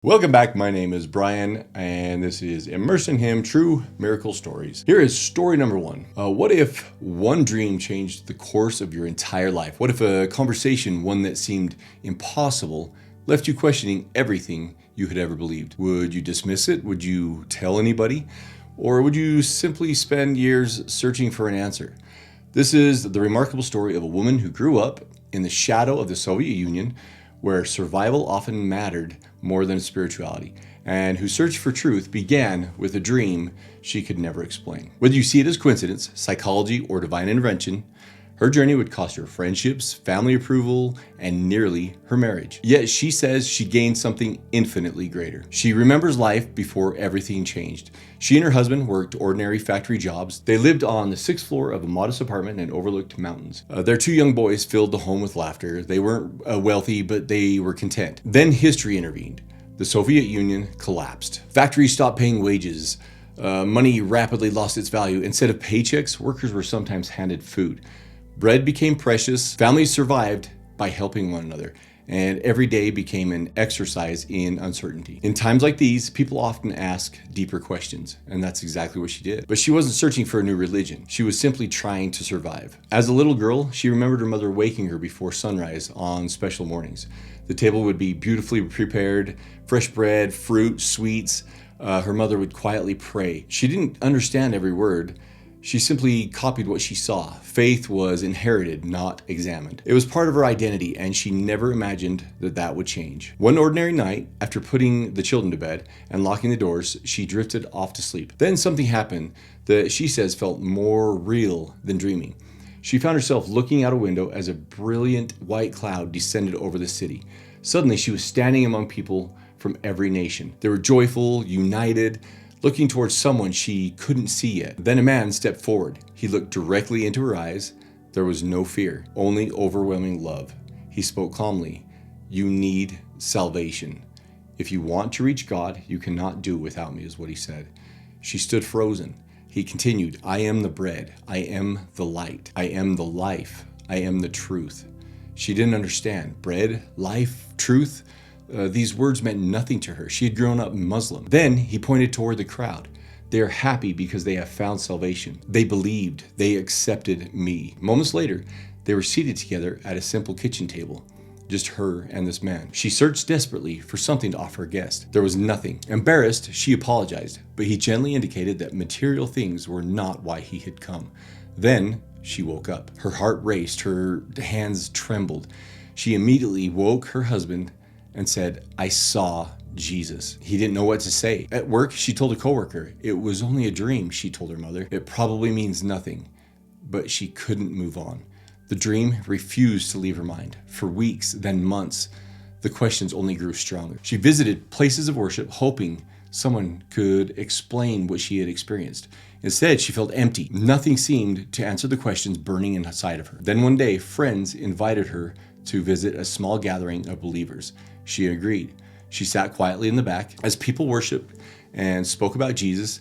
Welcome back. My name is Brian, and this is Immerse in Him True Miracle Stories. Here is story number one. What if one dream changed the course of your entire life? What if a conversation, one that seemed impossible, left you questioning everything you had ever believed? Would you dismiss it? Would you tell anybody? Or would you simply spend years searching for an answer? This is the remarkable story of a woman who grew up in the shadow of the Soviet Union, where survival often mattered more than spirituality, and whose search for truth began with a dream she could never explain. Whether you see it as coincidence, psychology, or divine intervention, her journey would cost her friendships, family approval, and nearly her marriage. Yet she says she gained something infinitely greater. She remembers life before everything changed. She and her husband worked ordinary factory jobs. They lived on the 6th floor of a modest apartment and overlooked mountains. Their two young boys filled the home with laughter. They weren't wealthy, but they were content. Then history intervened. The Soviet Union collapsed. Factories stopped paying wages. Money rapidly lost its value. Instead of paychecks, workers were sometimes handed food. Bread became precious, families survived by helping one another, and every day became an exercise in uncertainty. In times like these, people often ask deeper questions, and that's exactly what she did. But she wasn't searching for a new religion. She was simply trying to survive. As a little girl, she remembered her mother waking her before sunrise on special mornings. The table would be beautifully prepared, fresh bread, fruit, sweets. Her mother would quietly pray. She didn't understand every word. She simply copied what she saw. Faith was inherited, not examined. It was part of her identity, and she never imagined that would change. One ordinary night, after putting the children to bed and locking the doors, she drifted off to sleep. Then something happened that she says felt more real than dreaming. She found herself looking out a window as a brilliant white cloud descended over the city. Suddenly, she was standing among people from every nation. They were joyful, united, looking towards someone she couldn't see yet. Then a man stepped forward. He looked directly into her eyes. There was no fear, only overwhelming love. He spoke calmly. "You need salvation. If you want to reach God, you cannot do it without me," is what he said. She stood frozen. He continued, "I am the bread. I am the light. I am the life. I am the truth." She didn't understand. Bread, life, truth. These words meant nothing to her. She had grown up Muslim. Then he pointed toward the crowd. "They are happy because they have found salvation. They believed. They accepted me." Moments later, they were seated together at a simple kitchen table. Just her and this man. She searched desperately for something to offer a guest. There was nothing. Embarrassed, she apologized, but he gently indicated that material things were not why he had come. Then she woke up. Her heart raced. Her hands trembled. She immediately woke her husband and said, "I saw Jesus." He didn't know what to say. At work, she told a coworker, "It was only a dream," she told her mother. "It probably means nothing." But she couldn't move on. The dream refused to leave her mind. For weeks, then months, the questions only grew stronger. She visited places of worship, hoping someone could explain what she had experienced. Instead, she felt empty. Nothing seemed to answer the questions burning inside of her. Then one day, friends invited her to visit a small gathering of believers. She agreed. She sat quietly in the back. As people worshiped and spoke about Jesus,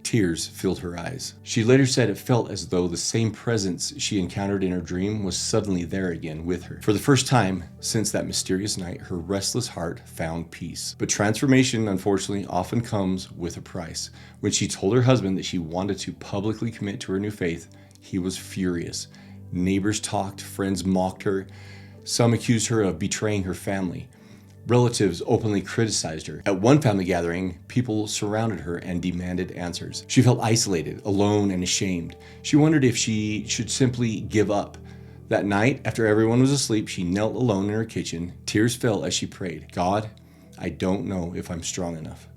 tears filled her eyes. She later said it felt as though the same presence she encountered in her dream was suddenly there again with her. For the first time since that mysterious night, her restless heart found peace. But transformation, unfortunately, often comes with a price. When she told her husband that she wanted to publicly commit to her new faith, he was furious. Neighbors talked, friends mocked her. Some accused her of betraying her family. Relatives openly criticized her. At one family gathering, people surrounded her and demanded answers. She felt isolated, alone, and ashamed. She wondered if she should simply give up. That night, after everyone was asleep, she knelt alone in her kitchen. Tears fell as she prayed, "God, I don't know if I'm strong enough."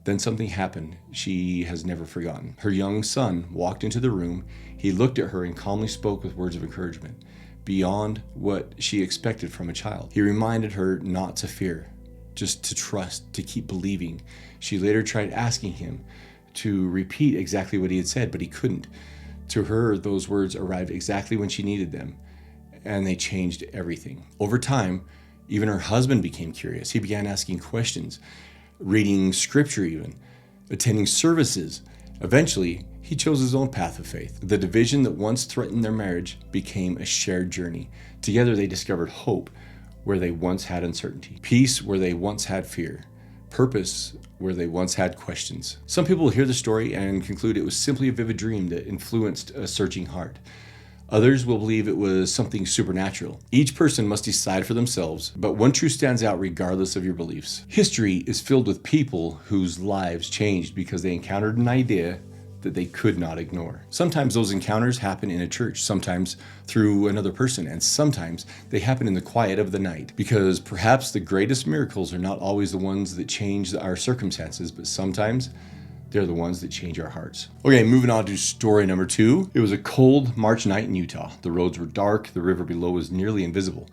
Then something happened she has never forgotten. Her young son walked into the room. He looked at her and calmly spoke with words of encouragement, beyond what she expected from a child. He reminded her not to fear, just to trust, to keep believing. She later tried asking him to repeat exactly what he had said, but he couldn't. To her, those words arrived exactly when she needed them, and they changed everything. Over time, even her husband became curious. He began asking questions, reading scripture even, attending services. Eventually, he chose his own path of faith. The division that once threatened their marriage became a shared journey. Together they discovered hope where they once had uncertainty, peace where they once had fear. purpose where they once had questions. Some people hear the story and conclude it was simply a vivid dream that influenced a searching heart. Others will believe it was something supernatural. Each person must decide for themselves, but one truth stands out regardless of your beliefs. History is filled with people whose lives changed because they encountered an idea that they could not ignore. Sometimes those encounters happen in a church, sometimes through another person, and sometimes they happen in the quiet of the night. Because perhaps the greatest miracles are not always the ones that change our circumstances, but sometimes they're the ones that change our hearts. Okay, moving on to story number 2. It was a cold March night in Utah. The roads were dark, the river below was nearly invisible.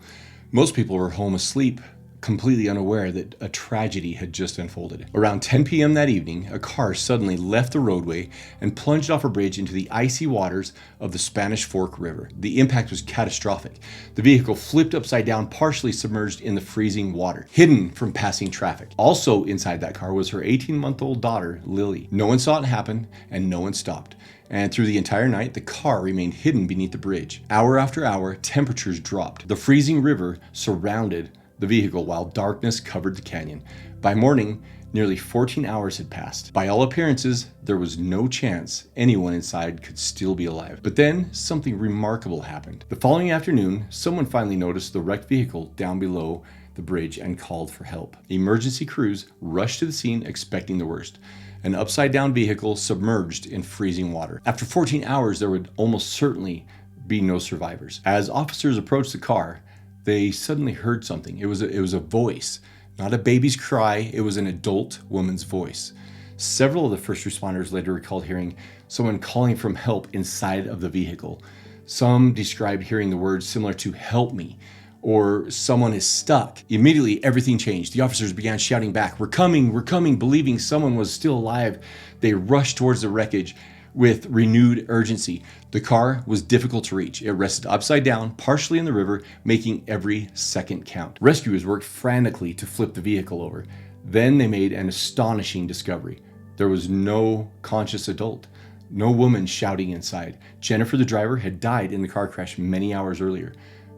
Most people were home asleep, completely unaware that a tragedy had just unfolded. Around 10 p.m. that evening, a car suddenly left the roadway and plunged off a bridge into the icy waters of the Spanish Fork River. The impact was catastrophic. The vehicle flipped upside down, partially submerged in the freezing water, hidden from passing traffic. Also inside that car was her 18-month-old daughter, Lily. No one saw it happen, and no one stopped. And through the entire night, the car remained hidden beneath the bridge. Hour after hour, temperatures dropped. The freezing river surrounded the vehicle while darkness covered the canyon. By morning, nearly 14 hours had passed. By all appearances, there was no chance anyone inside could still be alive. But then something remarkable happened. The following afternoon, someone finally noticed the wrecked vehicle down below the bridge and called for help. Emergency crews rushed to the scene expecting the worst. An upside-down vehicle submerged in freezing water. After 14 hours, there would almost certainly be no survivors. As officers approached the car, they suddenly heard something. It was a voice, not a baby's cry. It was an adult woman's voice. Several of the first responders later recalled hearing someone calling for help inside of the vehicle. Some described hearing the words similar to "help me," or "someone is stuck." Immediately, everything changed. The officers began shouting back, we're coming," believing someone was still alive. They rushed towards the wreckage with renewed urgency. The car was difficult to reach. It rested upside down, partially in the river, making every second count. Rescuers worked frantically to flip the vehicle over. Then they made an astonishing discovery. There was no conscious adult, no woman shouting inside. Jennifer, the driver, had died in the car crash many hours earlier.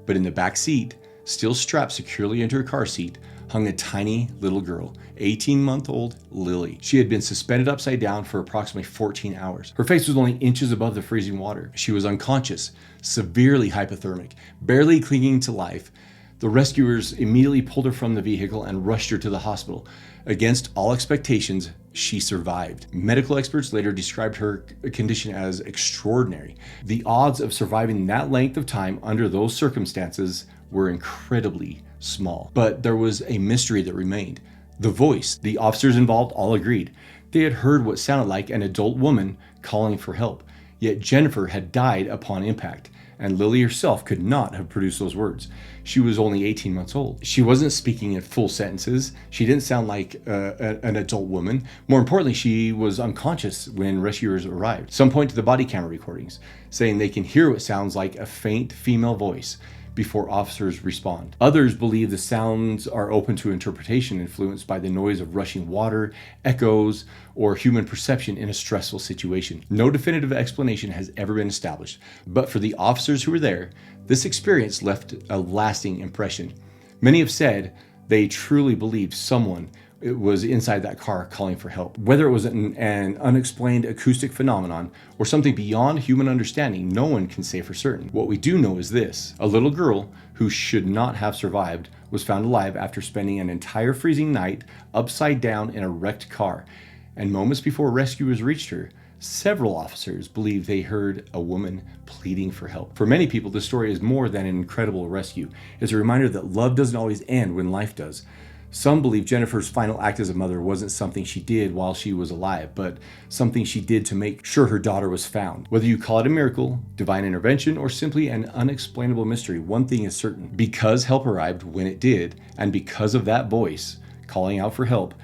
But in the back seat, still strapped securely into her car seat, hung a tiny little girl, 18-month-old Lily. She had been suspended upside down for approximately 14 hours. Her face was only inches above the freezing water. She was unconscious, severely hypothermic, barely clinging to life. The rescuers immediately pulled her from the vehicle and rushed her to the hospital. Against all expectations, she survived. Medical experts later described her condition as extraordinary. The odds of surviving that length of time under those circumstances were incredibly small. But there was a mystery that remained. The voice. The officers involved all agreed. They had heard what sounded like an adult woman calling for help. Yet Jennifer had died upon impact, and Lily herself could not have produced those words. She was only 18 months old. She wasn't speaking in full sentences. She didn't sound like an adult woman. More importantly, she was unconscious when rescuers arrived. Some point to the body camera recordings, saying they can hear what sounds like a faint female voice before officers respond. Others believe the sounds are open to interpretation, influenced by the noise of rushing water, echoes, or human perception in a stressful situation. No definitive explanation has ever been established, but for the officers who were there, this experience left a lasting impression. Many have said they truly believed someone was inside that car calling for help. Whether it was an unexplained acoustic phenomenon or something beyond human understanding, no one can say for certain. What we do know is this: a little girl who should not have survived was found alive after spending an entire freezing night upside down in a wrecked car. And moments before rescuers reached her, several officers believe they heard a woman pleading for help. For many people, this story is more than an incredible rescue. It's a reminder that love doesn't always end when life does. Some believe Jennifer's final act as a mother wasn't something she did while she was alive, but something she did to make sure her daughter was found. Whether you call it a miracle, divine intervention, or simply an unexplainable mystery, one thing is certain. Because help arrived when it did, and because of that voice calling out for help,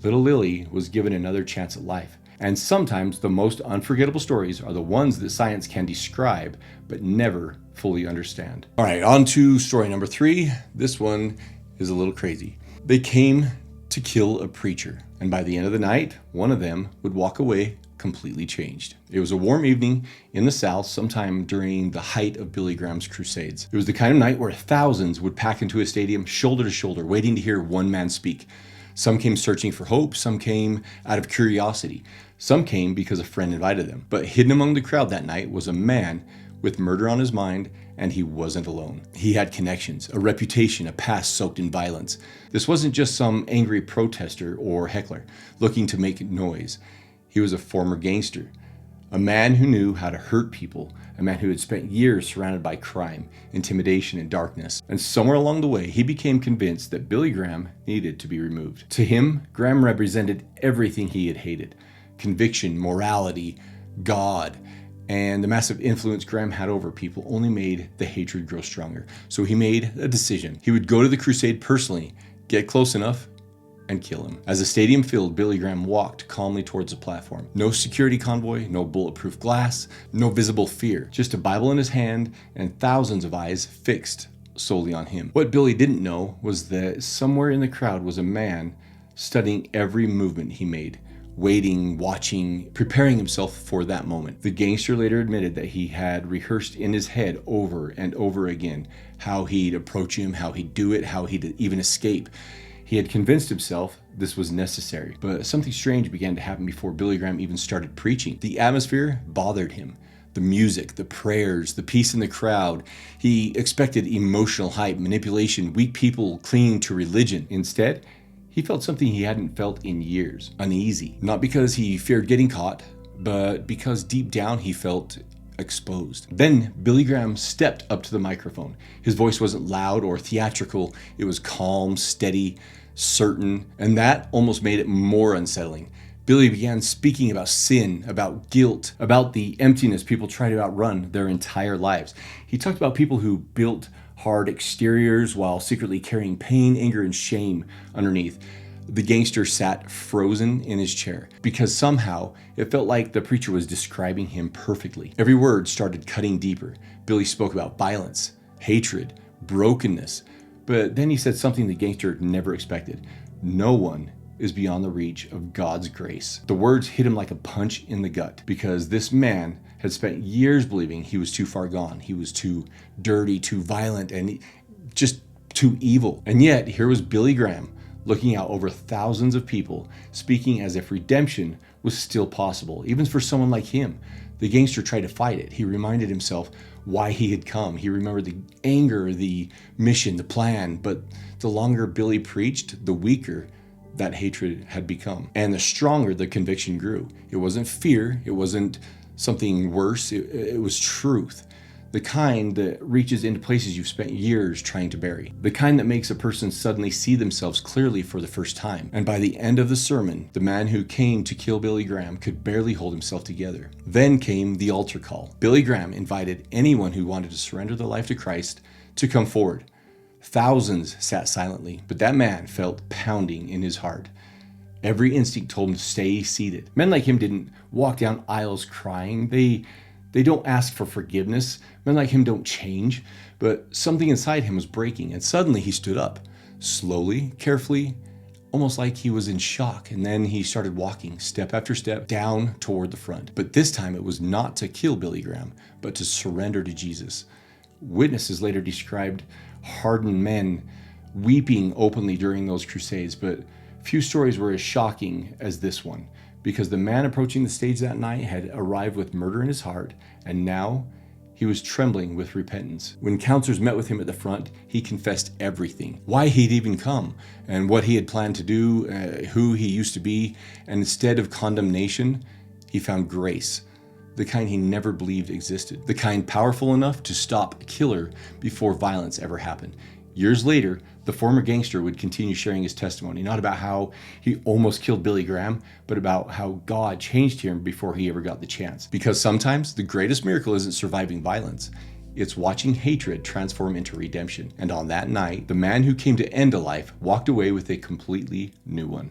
little Lily was given another chance at life. And sometimes the most unforgettable stories are the ones that science can describe, but never fully understand. All right, on to story number 3. This one is a little crazy. They came to kill a preacher, and by the end of the night, one of them would walk away completely changed. It was a warm evening in the South, sometime during the height of Billy Graham's crusades. It was the kind of night where thousands would pack into a stadium shoulder to shoulder, waiting to hear one man speak. Some came searching for hope. Some came out of curiosity. Some came because a friend invited them. But hidden among the crowd that night was a man with murder on his mind, and he wasn't alone. He had connections, a reputation, a past soaked in violence. This wasn't just some angry protester or heckler looking to make noise. He was a former gangster, a man who knew how to hurt people, a man who had spent years surrounded by crime, intimidation, and darkness. And somewhere along the way, he became convinced that Billy Graham needed to be removed. To him, Graham represented everything he had hated: conviction, morality, God. And the massive influence Graham had over people only made the hatred grow stronger. So he made a decision. He would go to the crusade personally, get close enough, and kill him. As the stadium filled, Billy Graham walked calmly towards the platform. No security convoy, no bulletproof glass, no visible fear. Just a Bible in his hand and thousands of eyes fixed solely on him. What Billy didn't know was that somewhere in the crowd was a man studying every movement he made, waiting, watching, preparing himself for that moment. The gangster later admitted that he had rehearsed in his head over and over again how he'd approach him, how he'd do it, how he'd even escape. He had convinced himself this was necessary, but something strange began to happen before Billy Graham even started preaching. The atmosphere bothered him. The music, the prayers, the peace in the crowd. He expected emotional hype, manipulation, weak people clinging to religion. Instead, he felt something he hadn't felt in years: uneasy. Not because he feared getting caught, but because deep down he felt exposed. Then Billy Graham stepped up to the microphone. His voice wasn't loud or theatrical. It was calm, steady, certain, and that almost made it more unsettling. Billy began speaking about sin, about guilt, about the emptiness people try to outrun their entire lives. He talked about people who built hard exteriors while secretly carrying pain, anger, and shame underneath. The gangster sat frozen in his chair because somehow it felt like the preacher was describing him perfectly. Every word started cutting deeper. Billy spoke about violence, hatred, brokenness, but then he said something the gangster never expected. No one is beyond the reach of God's grace. The words hit him like a punch in the gut because this man had spent years believing he was too far gone. He was too dirty, too violent, and just too evil. And yet, here was Billy Graham looking out over thousands of people, speaking as if redemption was still possible, even for someone like him. The gangster tried to fight it. He reminded himself why he had come. He remembered the anger, the mission, the plan. But the longer Billy preached, the weaker that hatred had become, and the stronger the conviction grew. It wasn't fear. It wasn't something worse. It was truth. The kind that reaches into places you've spent years trying to bury. The kind that makes a person suddenly see themselves clearly for the first time. And by the end of the sermon, the man who came to kill Billy Graham could barely hold himself together. Then came the altar call. Billy Graham invited anyone who wanted to surrender their life to Christ to come forward. Thousands sat silently, but that man felt pounding in his heart. Every instinct told him to stay seated. Men like him didn't walk down aisles crying. They don't ask for forgiveness. Men like him don't change. But something inside him was breaking, and suddenly he stood up, slowly, carefully, almost like he was in shock. And then he started walking, step after step, down toward the front. But this time it was not to kill Billy Graham, but to surrender to Jesus. Witnesses later described hardened men weeping openly during those crusades, but few stories were as shocking as this one, because the man approaching the stage that night had arrived with murder in his heart, and now he was trembling with repentance. When counselors met with him at the front, he confessed everything, why he'd even come, and what he had planned to do, who he used to be, and instead of condemnation, he found grace, the kind he never believed existed, the kind powerful enough to stop a killer before violence ever happened. Years later, the former gangster would continue sharing his testimony, not about how he almost killed Billy Graham, but about how God changed him before he ever got the chance. Because sometimes the greatest miracle isn't surviving violence, it's watching hatred transform into redemption. And on that night, the man who came to end a life walked away with a completely new one.